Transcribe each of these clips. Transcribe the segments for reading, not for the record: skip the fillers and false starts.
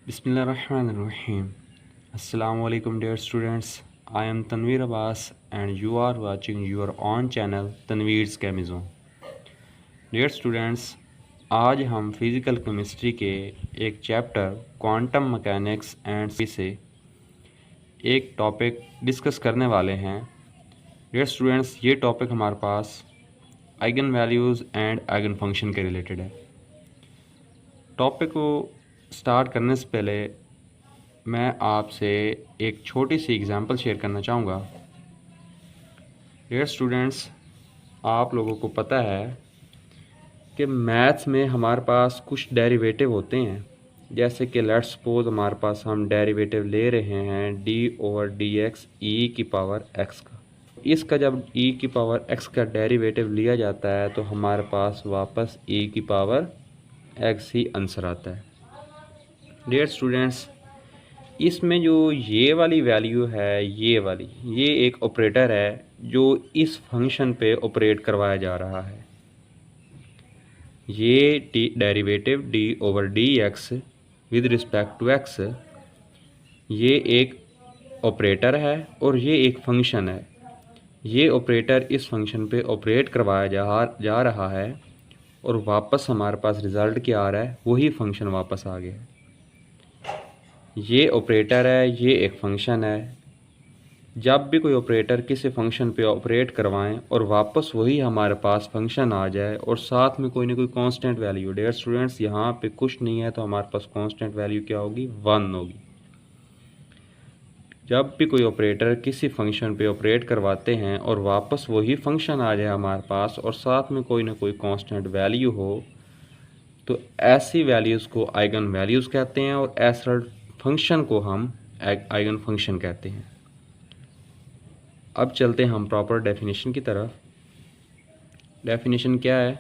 Bismillahirrahmanirrahim. Assalamu alaikum dear students. I am Tanveer Abbas and you are watching your own channel Tanveer's Chemistry Zone. Dear students, आज हम physical chemistry के एक chapter quantum mechanics and से एक topic discuss करने वाले हैं। Dear students, ये टॉपिक हमारे पास eigen values and eigen function के रिलेटेड है। टॉपिक को स्टार्ट करने से पहले मैं आपसे एक छोटी सी एग्ज़ाम्पल शेयर करना चाहूँगा। डियर स्टूडेंट्स, आप लोगों को पता है कि मैथ्स में हमारे पास कुछ डेरिवेटिव होते हैं, जैसे कि लेट्स सपोज हमारे पास हम डेरिवेटिव ले रहे हैं d/dx e की पावर x का। इसका जब e की पावर x का डेरिवेटिव लिया जाता है तो हमारे पास वापस e की पावर x ही आंसर आता है। डियर स्टूडेंट्स, इसमें जो ये वाली वैल्यू है, ये एक ऑपरेटर है जो इस फंक्शन पे ऑपरेट करवाया जा रहा है। ये derivative d/dx with respect to x, ये एक ऑपरेटर है और ये एक फंक्शन है। ये ऑपरेटर इस फंक्शन पे ऑपरेट करवाया जा रहा है और वापस हमारे पास रिज़ल्ट क्या आ रहा है, वही फंक्शन वापस आ गया है। ये ऑपरेटर है, ये एक फंक्शन है। जब भी कोई ऑपरेटर किसी फंक्शन पे ऑपरेट करवाएं और वापस वही हमारे पास फंक्शन आ जाए और साथ में कोई ना कोई कांस्टेंट वैल्यू। डियर स्टूडेंट्स, यहाँ पे कुछ नहीं है तो हमारे पास कांस्टेंट वैल्यू क्या होगी, 1 होगी। जब भी कोई ऑपरेटर किसी फंक्शन पे ऑपरेट करवाते हैं और वापस वही फंक्शन आ जाए हमारे पास और साथ में कोई ना कोई कांस्टेंट वैल्यू हो, तो ऐसी वैल्यूज़ को आइगन वैल्यूज़ कहते हैं और ऐसा फंक्शन को हम आइगन फंक्शन कहते हैं। अब चलते हैं हम प्रॉपर डेफिनेशन की तरफ। डेफिनेशन क्या है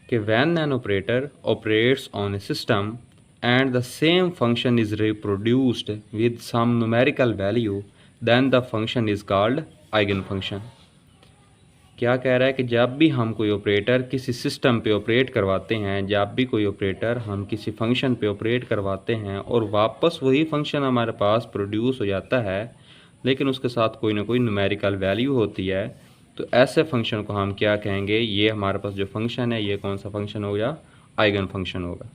कि when an operator operates on a system and the same function is reproduced with some numerical value, then the function is called eigen function. क्या कह रहा है कि जब भी हम कोई ऑपरेटर किसी सिस्टम पे ऑपरेट करवाते हैं, जब भी कोई ऑपरेटर हम किसी फंक्शन पे ऑपरेट करवाते हैं और वापस वही फंक्शन हमारे पास प्रोड्यूस हो जाता है, लेकिन उसके साथ कोई ना कोई न्यूमेरिकल वैल्यू होती है, तो ऐसे फंक्शन को हम क्या कहेंगे, ये हमारे पास जो फंक्शन है ये कौन सा फंक्शन होगा, आइगन फंक्शन होगा।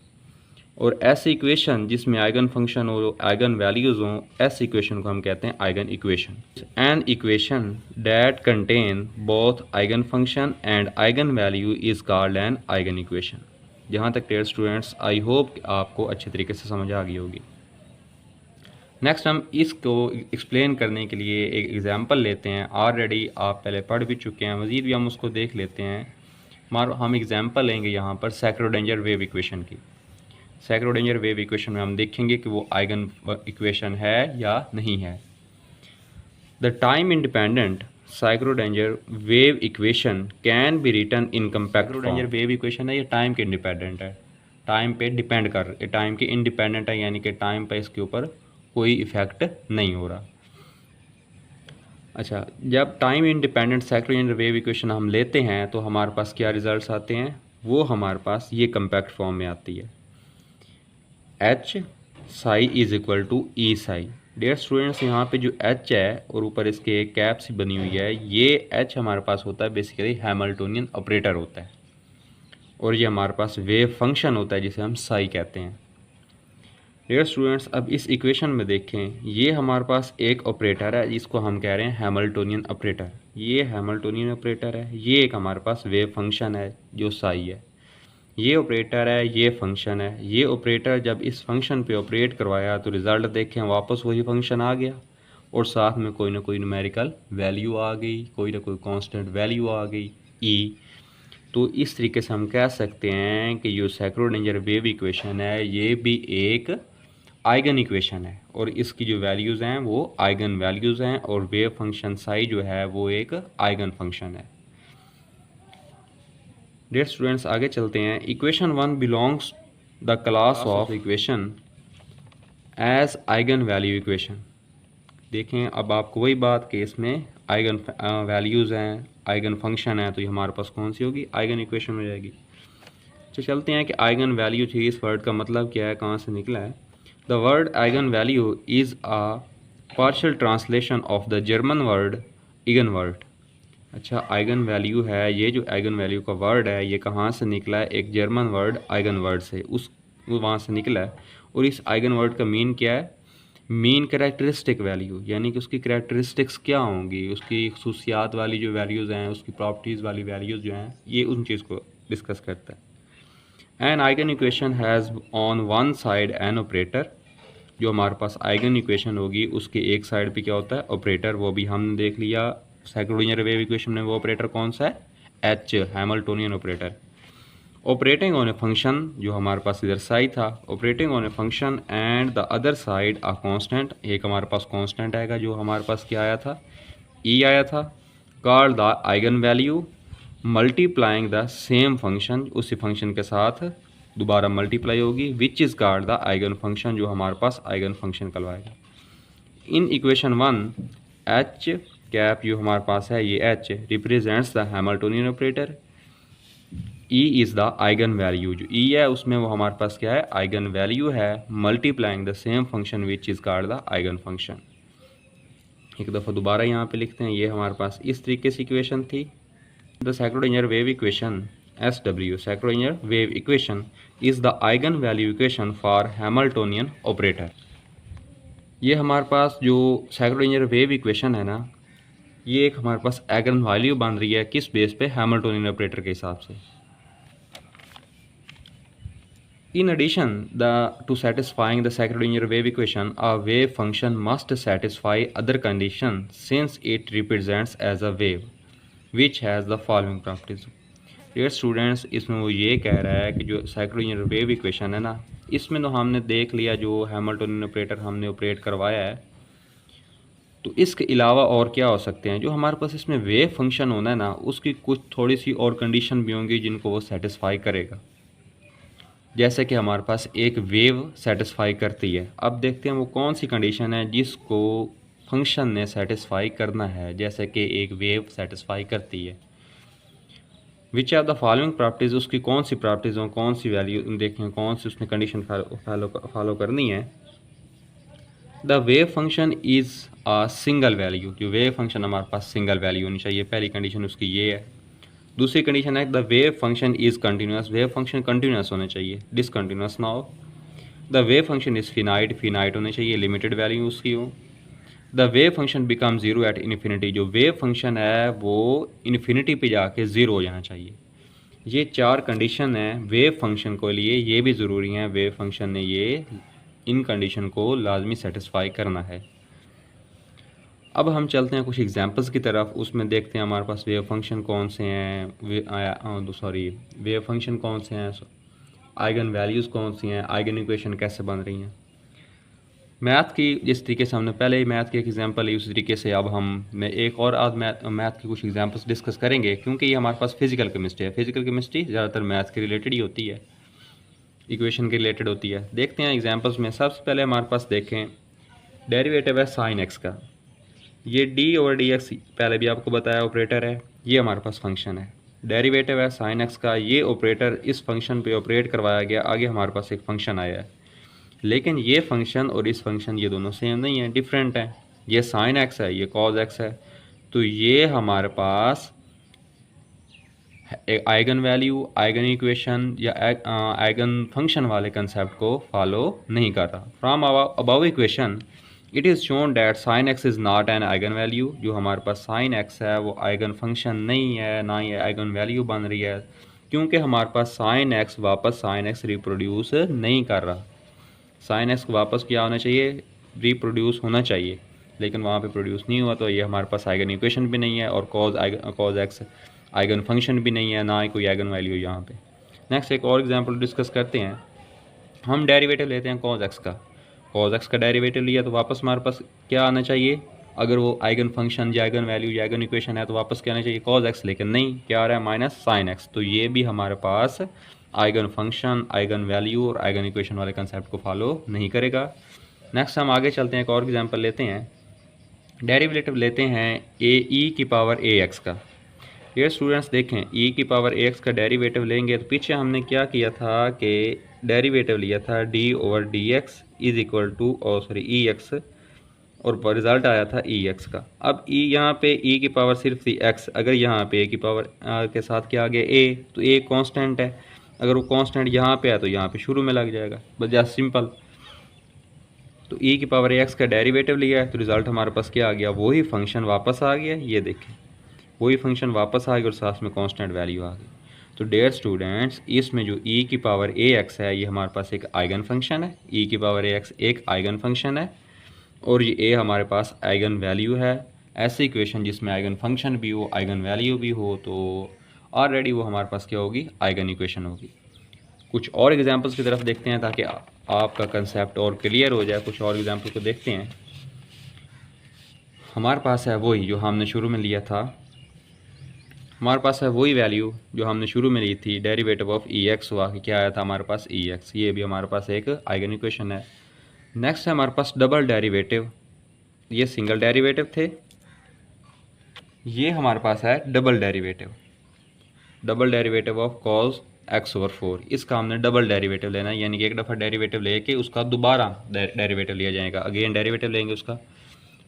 और ऐसी इक्वेशन जिसमें आइगन फंक्शन हो, आइगन वैल्यूज़ हों, ऐसी इक्वेशन को हम कहते हैं eigen equation. An equation that contain both eigen function and eigen value is called an eigen equation. जहाँ तक डियर स्टूडेंट्स, आई होप आपको अच्छे तरीके से समझ आ गई होगी। नेक्स्ट हम इसको एक्सप्लेन करने के लिए एक एग्जांपल लेते हैं। ऑलरेडी आप पहले पढ़ भी चुके हैं, मज़ीद भी हम उसको देख लेते हैं। हम एग्जांपल लेंगे यहाँ पर सैक्रोडेंजर वेव इक्वेशन की। सैक्रोडेंजर वेव इक्वेशन में हम देखेंगे कि वो आइगन इक्वेशन है या नहीं है। The time independent Schrodinger wave equation can be written in compact form. Schrodinger wave equation है, ये टाइम के इंडिपेंडेंट है, टाइम पे डिपेंड कर, टाइम के इंडिपेंडेंट है, यानी कि टाइम पे इसके ऊपर कोई इफेक्ट नहीं हो रहा। अच्छा, जब time independent Schrodinger wave equation हम लेते हैं तो हमारे पास क्या रिजल्ट्स आते हैं, वो हमारे पास ये कम्पैक्ट फॉर्म में आती है, H psi is equal to E psi. Dear students, यहाँ पे जो एच है और ऊपर इसके एक कैप सी बनी हुई है, ये एच हमारे पास होता है बेसिकली हैमिल्टोनियन ऑपरेटर होता है, और ये हमारे पास वेव फंक्शन होता है जिसे हम साई कहते हैं। डियर स्टूडेंट्स, अब इस इक्वेशन में देखें, ये हमारे पास एक ऑपरेटर है जिसको हम कह रहे हैं हैमिल्टोनियन ऑपरेटर। ये हैमिल्टोनियन ऑपरेटर है, ये एक हमारे पास वेव फंक्शन है जो साई है। ये ऑपरेटर है, ये फंक्शन है। ये ऑपरेटर जब इस फंक्शन पे ऑपरेट करवाया तो रिज़ल्ट देखें वापस वही फंक्शन आ गया और साथ में कोई ना कोई न्यूमेरिकल वैल्यू आ गई, कोई ना कोई कांस्टेंट वैल्यू आ गई ई। तो इस तरीके से हम कह सकते हैं कि जो सैक्रोडेंजर वेव इक्वेशन है ये भी एक आइगन इक्वेशन है और इसकी जो वैल्यूज़ हैं वो आइगन वैल्यूज़ हैं, और वेव फंक्शन साई जो है वो एक आइगन फंक्शन है। डियर स्टूडेंट्स, आगे चलते हैं। Equation 1 belongs the class of equation as eigen value equation. देखें, अब आपको वही बात कि इसमें आइगन वैल्यूज़ हैं, आइगन फंक्शन है, तो ये हमारे पास कौन सी होगी, आइगन इक्वेशन हो जाएगी। तो चलते हैं कि आइगन वैल्यू थी, इस वर्ड का मतलब क्या है, कहाँ से निकला है। The word eigen value is a partial translation of the German word eigen word. अच्छा, आइगन वैल्यू है, ये जो आइगन वैल्यू का वर्ड है ये कहाँ से निकला है? एक जर्मन वर्ड आइगन वर्ड से, उस वहाँ से निकला है। और इस आइगन वर्ड का मीन क्या है? मीन कैरेक्टरिस्टिक वैल्यू, यानी कि उसकी कैरेक्टरिस्टिक्स क्या होंगी, उसकी खसूसियात वाली जो वैल्यूज़ हैं, उसकी प्रॉपर्टीज़ वाली वैल्यूज़ जो हैं, ये उन चीज़ को डिस्कस करता है। An eigen equation has on one side an operator. जो हमारे पास आइगन इक्वेशन होगी उसके एक साइड पे क्या होता है? ऑपरेटर। वो भी हमने देख लिया सेकंड वेव इक्वेशन में। वो ऑपरेटर कौन सा है? H, Hamiltonian operator. Operating on a function, जो हमारे पास इधर साइड था, operating on a function and the other side a constant. एक हमारे पास कांस्टेंट आएगा, जो हमारे पास क्या आया था? ई आया था। Called the eigen value multiplying the same function, उसी फंक्शन के साथ दोबारा मल्टीप्लाई होगी, which is called the eigen function, जो हमारे पास आइगन फंक्शन कहलाएगा। इन इक्वेशन 1 एच कैप जो हमारे पास है, ये H represents the Hamiltonian operator. E is the eigen value, जो ई है उसमें वो हमारे पास क्या है? आइगन वैल्यू है, multiplying the same function which is called the eigen function. एक दफ़ा दोबारा यहाँ पे लिखते हैं। ये हमारे पास इस तरीके से इक्वेशन थी। The Schrödinger wave equation SW, Schrödinger wave equation is the eigenvalue equation for Hamiltonian operator। ये हमारे पास जो Schrödinger wave equation है ना, ये एक हमारे पास आइगन वैल्यू बन रही है किस बेस पे? हैमिल्टोनियन ऑपरेटर के हिसाब से। In addition, to satisfying the Schrödinger wave equation, a wave function must satisfy other conditions since it represents as a wave which has the following properties। Dear students, इसमें वो ये कह रहा है कि जो साइक्लोइनर वेव इक्वेशन है ना, इसमें तो हमने देख लिया जो हैमिल्टोनियन ऑपरेटर हमने ऑपरेट करवाया है। तो इसके अलावा और क्या हो सकते हैं? जो हमारे पास इसमें वेव फंक्शन होना है ना, उसकी कुछ थोड़ी सी और कंडीशन भी होंगी जिनको वो सेटिस्फाई करेगा। जैसे कि हमारे पास एक वेव सेटिस्फाई करती है। अब देखते हैं वो कौन सी कंडीशन है जिसको फंक्शन ने सेटिस्फाई करना है। जैसे कि एक वेव सेटिस्फाई करती है, which are the following properties, उसकी कौन सी प्रॉपर्टीज़ हों, कौन सी वैल्यू देखें, कौन सी उसने कंडीशन फॉलो करनी है। The wave function is a single value, जो वेव फंक्शन हमारे पास सिंगल वैल्यू होनी चाहिए। पहली कंडीशन उसकी ये है। दूसरी कंडीशन है the wave function is continuous, wave function continuous होने चाहिए, डिसकंटिन्यूस ना हो। The wave function is finite, finite होने चाहिए, लिमिटेड वैल्यू उसकी हो। The wave function become zero at infinity, जो वेव फंक्शन है वो इन्फिनिटी पे जाके ज़ीरो हो जाना चाहिए। ये चार कंडीशन है वेव फंक्शन को लिए, ये भी ज़रूरी हैं। वेव फंक्शन ने ये इन कंडीशन को लाजमी सेटिस्फाई करना है। अब हम चलते हैं कुछ एग्जांपल्स की तरफ, उसमें देखते हैं हमारे पास वेव फंक्शन कौन से हैं, वेव फंक्शन कौन से हैं, आइगन वैल्यूज़ कौन सी हैं, आइगन इक्वेशन कैसे बन रही हैं। मैथ की जिस तरीके से हमने पहले ही मैथ की एक एग्जांपल ली, उसी तरीके से अब मैं एक और आध मैथ की कुछ एग्जांपल्स डिस्कस करेंगे, क्योंकि ये हमारे पास फिजिकल केमिस्ट्री है। फिजिकल केमिस्ट्री ज़्यादातर मैथ के रिलेटेड ही होती है, इक्वेशन के रिलेटेड होती है। देखते हैं एग्जांपल्स में। सबसे पहले हमारे पास देखें डेरिवेटिव है साइन एक्स का। ये डी और डी एक्स पहले भी आपको बताया ऑपरेटर है, ये हमारे पास फंक्शन है। डेरिवेटिव है साइन एक्स का, ये ऑपरेटर इस फंक्शन पे ऑपरेट करवाया गया, आगे हमारे पास एक फंक्शन आया है। लेकिन ये फंक्शन और इस फंक्शन ये दोनों सेम नहीं है, डिफरेंट है। ये साइन एक्स है, ये कॉज एक्स है। तो ये हमारे पास एक आइगन वैल्यू, आइगन इक्वेशन या आइगन फंक्शन वाले कंसेप्ट को फॉलो नहीं कर रहा। From above equation it is shown that sine x is not an eigen value, जो हमारे पास साइन एक्स है वो आइगन फंक्शन नहीं है, ना ही आइगन वैल्यू बन रही है, क्योंकि हमारे पास साइन एक्स वापस साइन एक्स रिप्रोड्यूस नहीं कर रहा। साइन एक्स को वापस क्या होना चाहिए? रिप्रोड्यूस होना चाहिए, लेकिन वहाँ पे प्रोड्यूस नहीं हुआ। तो ये हमारे पास आइगन इक्वेशन भी नहीं है और कॉज एक्स आइगन फंक्शन भी नहीं है, ना ही कोई आइगन वैल्यू यहाँ पे। नेक्स्ट एक और एग्जांपल डिस्कस करते हैं। हम डेरिवेटिव लेते हैं कॉज एक्स का। कॉज एक्स का डेरिवेटिव लिया तो वापस हमारे पास क्या आना चाहिए? अगर वो आइगन फंक्शन या आइगन वैल्यू या आइगन इक्वेशन है तो वापस क्या आना चाहिए? Cos x. लेकिन नहीं, क्या आ रहा है? Minus sine x. तो ये भी हमारे पास आइगन फंक्शन, आइगन वैल्यू और आइगन इक्वेशन वाले कंसेप्ट को फॉलो नहीं करेगा। नेक्स्ट हम आगे चलते हैं, एक और एग्जांपल लेते हैं। डेरिवेटिव लेते हैं ए ई की पावर ए एक्स का। ये स्टूडेंट्स देखें ई की पावर ए एक्स का डेरिवेटिव लेंगे तो पीछे हमने क्या किया था कि डेरिवेटिव लिया था d over d x is equal to e x, और रिजल्ट आया था ई एक्स का। अब ई यहाँ पे ई की पावर सिर्फ थी एक्स, अगर यहाँ पे ए की पावर के साथ क्या आ गया ए, तो ए कांस्टेंट है, अगर वो कांस्टेंट यहाँ पे है तो यहाँ पे शुरू में लग जाएगा, बस जस्ट सिंपल। तो ई की पावर ए एक्स का डेरिवेटिव लिया है तो रिजल्ट हमारे पास क्या आ गया, वही फंक्शन वापस आ गया, ये देखें वही फंक्शन वापस आ गया और साथ में कांस्टेंट वैल्यू आ गई। तो डियर स्टूडेंट्स, इसमें जो ई की पावर ए एक्स है ये हमारे पास एक आइगन फंक्शन है, ई की पावर ए एक्स एक आइगन फंक्शन है और ये ए हमारे पास आइगन वैल्यू है। ऐसी इक्वेशन जिसमें आइगन फंक्शन भी हो आइगन वैल्यू भी हो तो ऑलरेडी वो हमारे पास क्या होगी, आइगन इक्वेशन होगी। कुछ और एग्जांपल्स की तरफ देखते हैं ताकि आपका कंसेप्ट और क्लियर हो जाए। कुछ और एग्जांपल को देखते हैं। हमारे पास है वही जो हमने शुरू में लिया था, हमारे पास है वही वैल्यू जो हमने शुरू में ली थी, डेरिवेटिव ऑफ ई एक्स हुआ कि क्या आया था हमारे पास ई एक्स, ये भी हमारे पास एक आइगन इक्वेशन है। नेक्स्ट है हमारे पास डबल डेरिवेटिव, ये सिंगल डेरिवेटिव थे, ये हमारे पास है double derivative, double derivative of cos x over 4। इसका हमने डबल डेरिवेटिव लेना है, यानी कि एक दफ़ा डेरिवेटिव लेके उसका दोबारा डेरिवेटिव लिया जाएगा, अगेन डेरिवेटिव लेंगे उसका।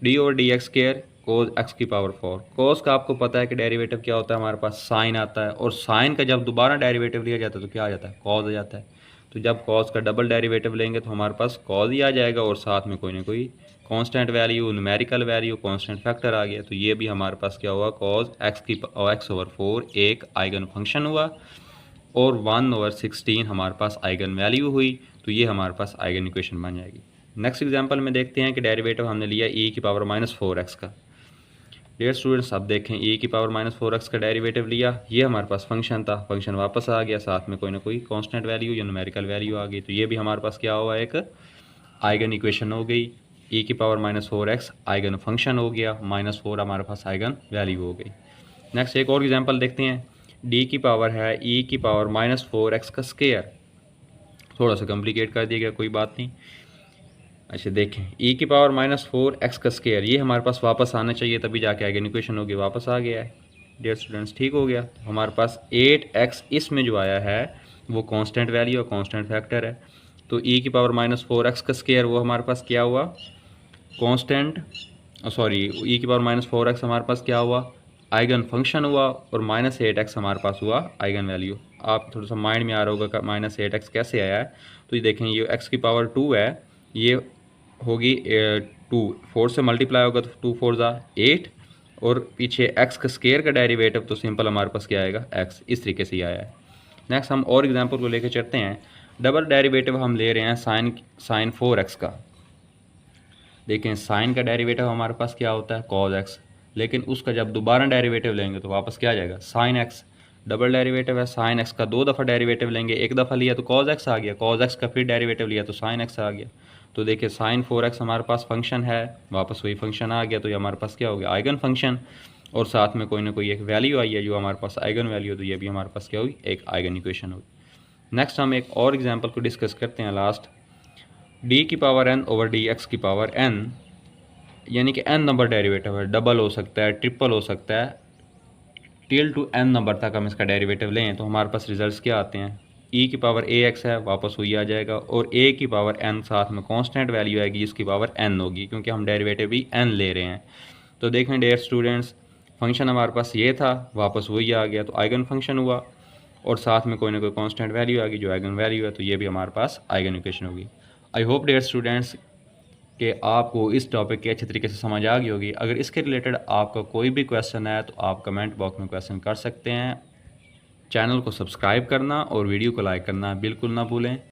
D over d x square cos x की पावर 4। कोस का आपको पता है कि डेरिवेटिव क्या होता है, हमारे पास साइन आता है, और साइन का जब दोबारा डेरिवेटिव लिया जाता है तो क्या आ जाता है, कॉस आ जाता है। तो जब कॉस का डबल डेरिवेटिव लेंगे तो हमारे पास कॉस ही आ जाएगा और साथ में कोई ना कोई constant value, numerical value, constant factor आ गया। तो ये भी हमारे पास क्या हुआ, कॉस एक्स ओवर 4 एक आइगन फंक्शन हुआ और 1/16 हमारे पास आइगन वैल्यू हुई। तो ये हमारे पास आइगन इक्वेशन बन जाएगी। नेक्स्ट एग्जांपल में देखते हैं कि डेरिवेटिव हमने लिया ई की पावर -4x का। डियर स्टूडेंट्स, अब देखें ई की पावर -4x का डेरिवेटिव लिया, ये हमारे पास फंक्शन था, फंक्शन वापस आ गया, साथ में कोई ना कोई कांस्टेंट वैल्यू या न्यूमेरिकल वैल्यू आ गई। तो ये भी हमारे पास क्या हुआ, एक आइगन इक्वेशन हो गई। ई की पावर -4x आइगन फंक्शन हो गया, -4 हमारे पास आइगन वैल्यू हो गई। नेक्स्ट एक और एग्जांपल देखते हैं। डी की पावर है ई की पावर -4x का स्क्वायर, थोड़ा सा कॉम्प्लिकेट कर दिया गया, कोई बात नहीं। अच्छा देखें, ई की पावर -4x का स्क्वायर, ये हमारे पास वापस आना चाहिए तभी जाके आइगन इक्वेशन होगी, वापस आ गया है डियर स्टूडेंट्स, ठीक हो गया। तो हमारे पास 8x इसमें जो आया है वो कांस्टेंट वैल्यू और कांस्टेंट फैक्टर है। तो ई की पावर -4x का स्क्वायर वो हमारे पास क्या हुआ, कांस्टेंट, सॉरी ई की पावर -4x हमारे पास क्या हुआ, आइगन फंक्शन हुआ, और -8x हमारे पास हुआ आइगन वैल्यू। आप थोड़ा सा माइंड में आ रहा होगा -8x कैसे आया है। तो ये देखें, ये x की पावर 2 है, ये होगी 2, 4 से मल्टीप्लाई होगा तो 2 4 ज़ा 8, और पीछे x का स्क्वायर का डेरिवेटिव तो सिंपल हमारे पास क्या आएगा, x। इस तरीके से ही आया है। नेक्स्ट हम और एग्जांपल को लेकर चलते हैं। डबल डेरिवेटिव हम ले रहे हैं साइन 4x का। देखें, साइन का डेरिवेटिव हमारे पास क्या होता है, कॉस एक्स, लेकिन उसका जब दोबारा डेरिवेटिव लेंगे तो वापस क्या आ जाएगा, साइन एक्स। डबल डेरिवेटिव है, साइन एक्स का 2 दफ़ा डेरिवेटिव लेंगे, एक दफ़ा लिया तो कॉस एक्स आ गया, कॉस एक्स का फिर डेरिवेटिव लिया तो साइन एक्स आ गया। तो देखिए साइन 4x हमारे पास फंक्शन है, वापस वही फंक्शन आ गया, तो ये हमारे पास क्या हो गया, आइगन फंक्शन, और साथ में कोई ना कोई एक वैल्यू आई है जो हमारे पास आइगन वैल्यू, तो ये भी हमारे पास क्या हुई, एक आइगन इक्वेशन हुई। नेक्स्ट हम एक और एग्जाम्पल को डिस्कस करते हैं लास्ट। डी की power n over d x की पावर n, यानी कि n नंबर डेरिवेटिव है, डबल हो सकता है, ट्रिपल हो सकता है, टिल टू n नंबर तक हम इसका डेरिवेटिव लें तो हमारे पास रिजल्ट्स क्या आते हैं, e की पावर ax है, वापस वही आ जाएगा, और a की पावर n साथ में कांस्टेंट वैल्यू आएगी जिसकी पावर n होगी, क्योंकि हम डेरिवेटिव भी n ले रहे हैं। तो देखें डियर स्टूडेंट्स, फंक्शन हमारे पास ये था, वापस वही आ गया, तो आइगन फंक्शन हुआ, और साथ में कोई ना कोई कांस्टेंट वैल्यू आ गई जो आइगन वैल्यू है, तो ये भी हमारे पास आइगन इक्वेशन होगी। आई होप डियर स्टूडेंट्स कि आपको इस टॉपिक की अच्छी तरीके से समझ आ गई होगी। अगर इसके रिलेटेड आपका कोई भी क्वेश्चन है तो आप कमेंट बॉक्स में क्वेश्चन कर सकते हैं। चैनल को सब्सक्राइब करना और वीडियो को लाइक करना बिल्कुल ना भूलें।